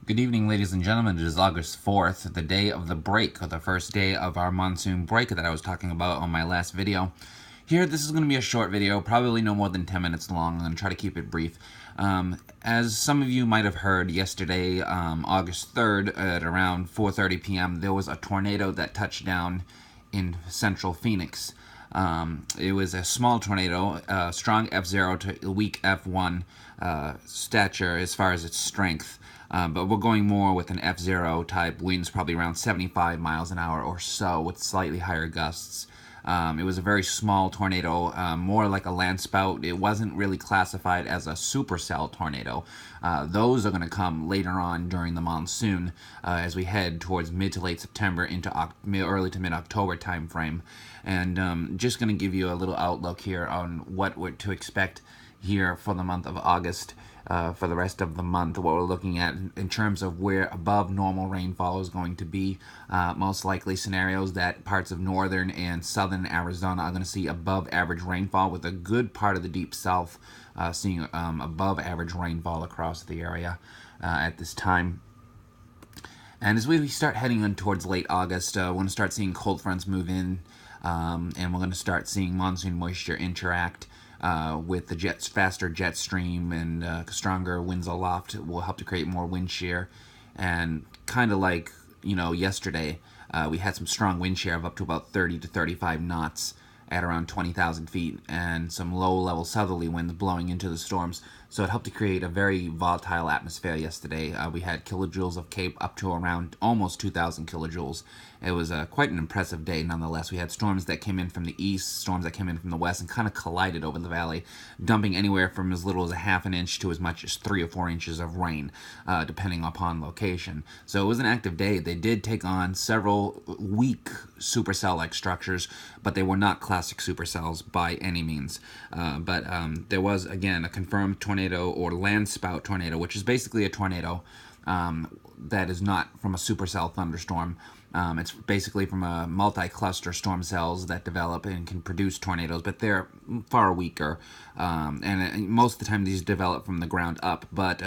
Good evening, ladies and gentlemen. It is August 4th, the day of the break, or the first day of our monsoon break that I was talking about on my last video. Here, this is going to be a short video, probably no more than 10 minutes long. I'm going to try to keep it brief. As some of you might have heard yesterday, August 3rd, at around 4:30 p.m., there was a tornado that touched down in central Phoenix. It was a small tornado, strong F0 to weak F1 stature as far as its strength. But we're going more with an F0 type winds, probably around 75 miles an hour or so, with slightly higher gusts. It was a very small tornado, more like a landspout. It wasn't really classified as a supercell tornado. Those are going to come later on during the monsoon as we head towards mid to late September into early to mid-October time frame. And just going to give you a little outlook here on what we're to expect here for the month of August. For the rest of the month, what we're looking at in terms of where above normal rainfall is going to be. Most likely scenarios that parts of northern and southern Arizona are going to see above average rainfall, with a good part of the deep south seeing above average rainfall across the area at this time. And as we start heading on towards late August, we're going to start seeing cold fronts move in, and we're going to start seeing monsoon moisture interact with the faster jet stream, and stronger winds aloft will help to create more wind shear. And kind of like, yesterday, we had some strong wind shear of up to about 30 to 35 knots at around 20,000 feet, and some low-level southerly winds blowing into the storms. So it helped to create a very volatile atmosphere yesterday. We had kilojoules of CAPE up to around almost 2,000 kilojoules. It was quite an impressive day nonetheless. We had storms that came in from the east, storms that came in from the west, and kind of collided over the valley, dumping anywhere from as little as a half an inch to as much as 3 or 4 inches of rain, depending upon location. So it was an active day. They did take on several weak supercell-like structures, but they were not classic supercells by any means. But there was, again, a confirmed tornado or landspout tornado, which is basically a tornado that is not from a supercell thunderstorm. It's basically from a multi-cluster storm cells that develop and can produce tornadoes, but they're far weaker. And most of the time these develop from the ground up. But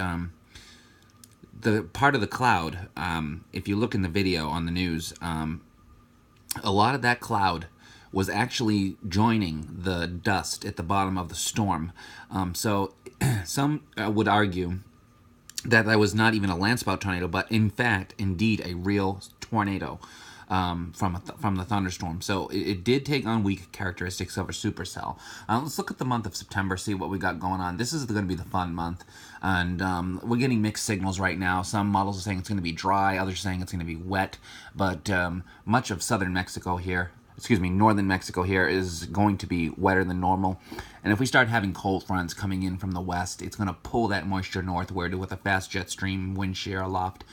the part of the cloud, if you look in the video on the news, a lot of that cloud was actually joining the dust at the bottom of the storm. So some would argue that was not even a landspout tornado, but in fact, indeed, a real tornado from the thunderstorm. So it did take on weak characteristics of a supercell. Let's look at the month of September, see what we got going on. This is going to be the fun month, and we're getting mixed signals right now. Some models are saying it's going to be dry, others are saying it's going to be wet, but much of southern Mexico here, northern Mexico here is going to be wetter than normal. And if we start having cold fronts coming in from the west, it's going to pull that moisture northward with a fast jet stream, wind shear aloft.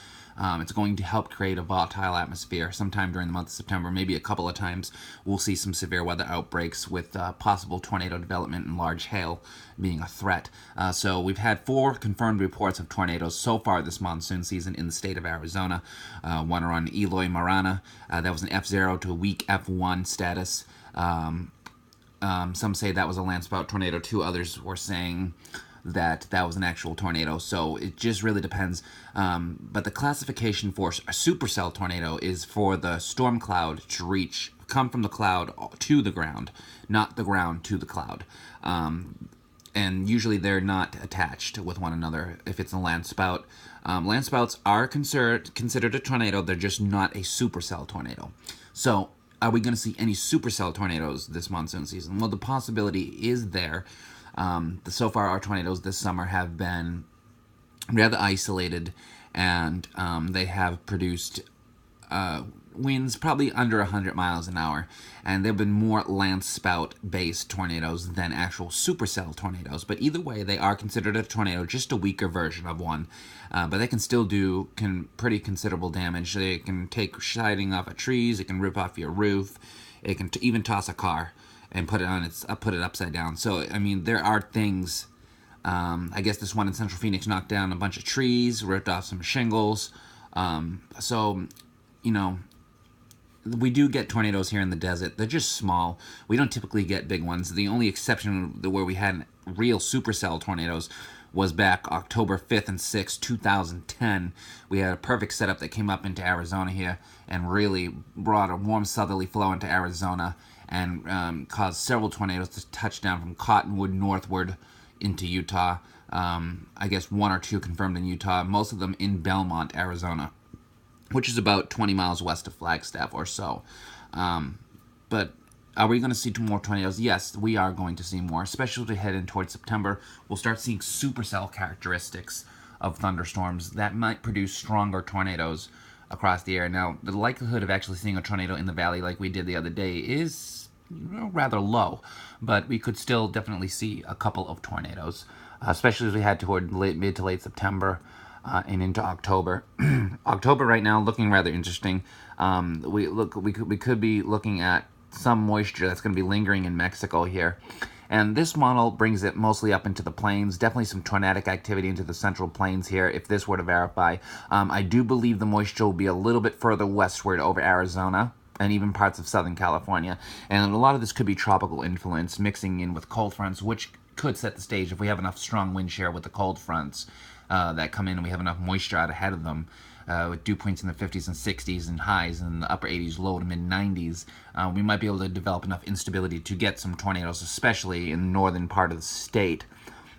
It's going to help create a volatile atmosphere. Sometime during the month of September, maybe a couple of times, we'll see some severe weather outbreaks with possible tornado development and large hail being a threat. So we've had 4 confirmed reports of tornadoes so far this monsoon season in the state of Arizona. One around Eloy Marana. That was an F0 to weak F1 status. Some say that was a landspout tornado. 2 others were saying that was an actual tornado. So it just really depends. But the classification for a supercell tornado is for the storm cloud to come from the cloud to the ground, not the ground to the cloud. And usually they're not attached with one another if it's a landspout. Landspouts are considered a tornado. They're just not a supercell tornado. So are we going to see any supercell tornadoes this monsoon season? Well, the possibility is there. So far, our tornadoes this summer have been rather isolated, and they have produced winds probably under 100 miles an hour, and they've been more landspout-based tornadoes than actual supercell tornadoes. But either way, they are considered a tornado, just a weaker version of one. But they can still do pretty considerable damage. They can take siding off of trees. It can rip off your roof. It can even toss a car and put it upside down. So I mean, there are things. I guess this one in Central Phoenix knocked down a bunch of trees, ripped off some shingles. So we do get tornadoes here in the desert. They're just small. We don't typically get big ones. The only exception where we had real supercell tornadoes was back October 5th and 6th, 2010. We had a perfect setup that came up into Arizona here and really brought a warm southerly flow into Arizona and caused several tornadoes to touch down from Cottonwood northward into Utah. I guess 1 or 2 confirmed in Utah, most of them in Belmont, Arizona, which is about 20 miles west of Flagstaff or so. But are we going to see more tornadoes? Yes, we are going to see more, especially as we head in towards September. We'll start seeing supercell characteristics of thunderstorms that might produce stronger tornadoes across the area. Now, the likelihood of actually seeing a tornado in the valley like we did the other day is rather low, but we could still definitely see a couple of tornadoes, especially as we head toward mid to late September and into October. October right now looking rather interesting. We could be looking at some moisture that's going to be lingering in Mexico here. And this model brings it mostly up into the plains. Definitely some tornadic activity into the central plains here, if this were to verify. I do believe the moisture will be a little bit further westward over Arizona and even parts of Southern California. And a lot of this could be tropical influence mixing in with cold fronts, which could set the stage if we have enough strong wind shear with the cold fronts that come in and we have enough moisture out ahead of them. With dew points in the 50s and 60s and highs in the upper 80s, low to mid 90s, we might be able to develop enough instability to get some tornadoes, especially in the northern part of the state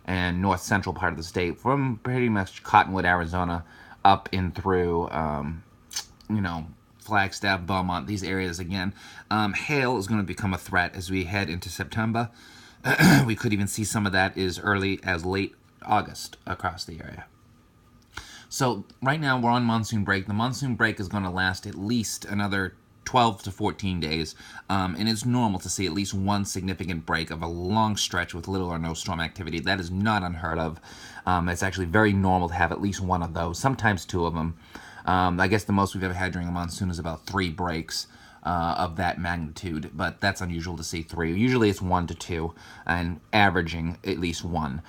and north central part of the state, from pretty much Cottonwood, Arizona, up in through, Flagstaff, Belmont, these areas again. Hail is going to become a threat as we head into September. We could even see some of that as early as late August across the area. So right now we're on monsoon break. The monsoon break is going to last at least another 12 to 14 days, and it's normal to see at least one significant break of a long stretch with little or no storm activity. That is not unheard of. It's actually very normal to have at least one of those, sometimes 2 of them. I guess the most we've ever had during a monsoon is about 3 breaks of that magnitude, but that's unusual to see 3. Usually it's 1 to 2, and averaging at least 1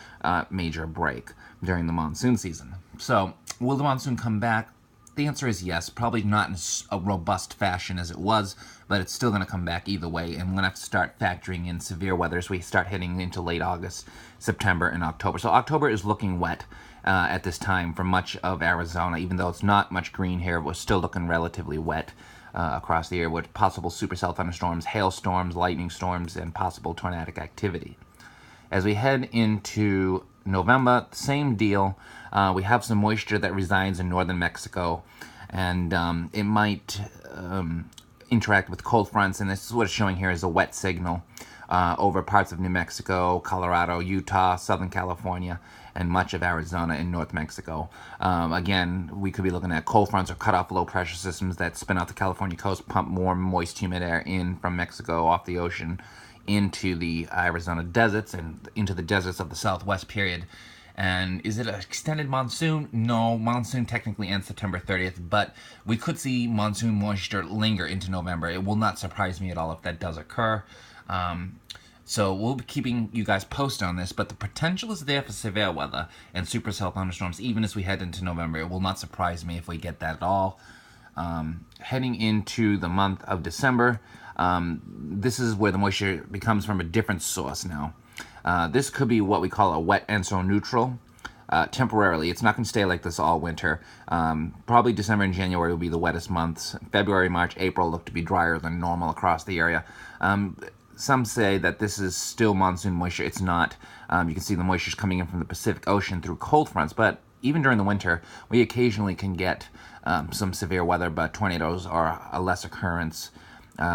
major break during the monsoon season. So, will the monsoon come back? The answer is yes. Probably not in a robust fashion as it was, but it's still going to come back either way, and we're going to have to start factoring in severe weather as we start heading into late August, September, and October. So October is looking wet at this time for much of Arizona. Even though it's not much green here, we're still looking relatively wet across the area with possible supercell thunderstorms, hailstorms, lightning storms, and possible tornadic activity. As we head into November, same deal. We have some moisture that resides in northern Mexico, and it might interact with cold fronts, and this is what it's showing here is a wet signal over parts of New Mexico, Colorado, Utah, Southern California, and much of Arizona and North Mexico. Again, we could be looking at cold fronts or cut-off low-pressure systems that spin out the California coast, pump warm, moist, humid air in from Mexico off the ocean into the Arizona deserts and into the deserts of the Southwest period. And is it an extended monsoon? No, monsoon technically ends September 30th, but we could see monsoon moisture linger into November. It will not surprise me at all if that does occur. So we'll be keeping you guys posted on this, but the potential is there for severe weather and supercell thunderstorms even as we head into November. It will not surprise me if we get that at all. Heading into the month of December, this is where the moisture becomes from a different source now. This could be what we call a wet enso-neutral. Temporarily. It's not going to stay like this all winter. Probably December and January will be the wettest months. February, March, April look to be drier than normal across the area. Some say that this is still monsoon moisture. It's not. You can see the moisture is coming in from the Pacific Ocean through cold fronts, but even during the winter, we occasionally can get some severe weather, but tornadoes are a less occurrence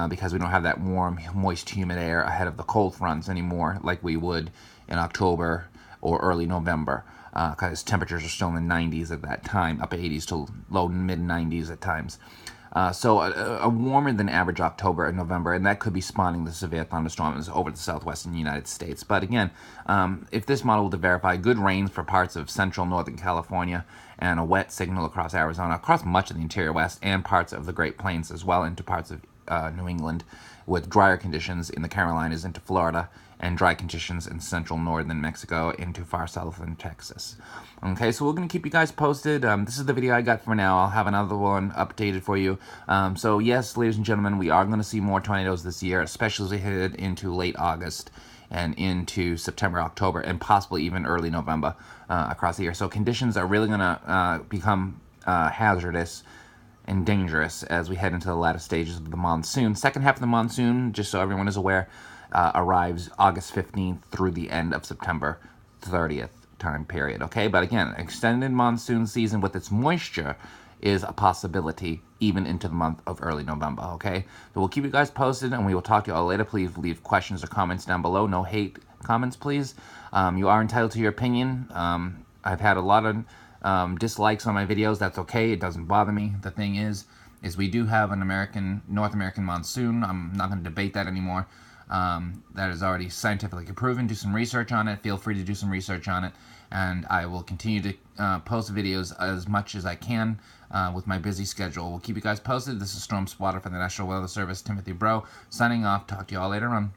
because we don't have that warm, moist, humid air ahead of the cold fronts anymore like we would in October or early November, because temperatures are still in the 90s at that time, upper 80s to low mid 90s at times. So a warmer than average October and November, and that could be spawning the severe thunderstorms over the southwestern United States. But again, if this model were to verify, good rains for parts of central northern California and a wet signal across Arizona, across much of the interior west and parts of the Great Plains as well into parts of New England, with drier conditions in the Carolinas into Florida and dry conditions in central northern Mexico into far southern Texas. Okay, so we're going to keep you guys posted. This is the video I got for now. I'll have another one updated for you. So yes, ladies and gentlemen, we are going to see more tornadoes this year, especially as we head into late August and into September, October, and possibly even early November across the year. So conditions are really going to become hazardous and dangerous as we head into the latter stages of the monsoon. Second half of the monsoon, just so everyone is aware, arrives August 15th through the end of September 30th time period, okay? But again, extended monsoon season with its moisture is a possibility even into the month of early November, okay? So we'll keep you guys posted, and we will talk to you all later. Please leave questions or comments down below. No hate comments, please. You are entitled to your opinion. I've had a lot of dislikes on my videos. That's okay. It doesn't bother me. The thing is we do have an North American monsoon. I'm not going to debate that anymore. That is already scientifically proven. Do some research on it. Feel free to do some research on it. And I will continue to post videos as much as I can with my busy schedule. We'll keep you guys posted. This is Storm Spotter for the National Weather Service, Timothy Breault, signing off. Talk to you all later on.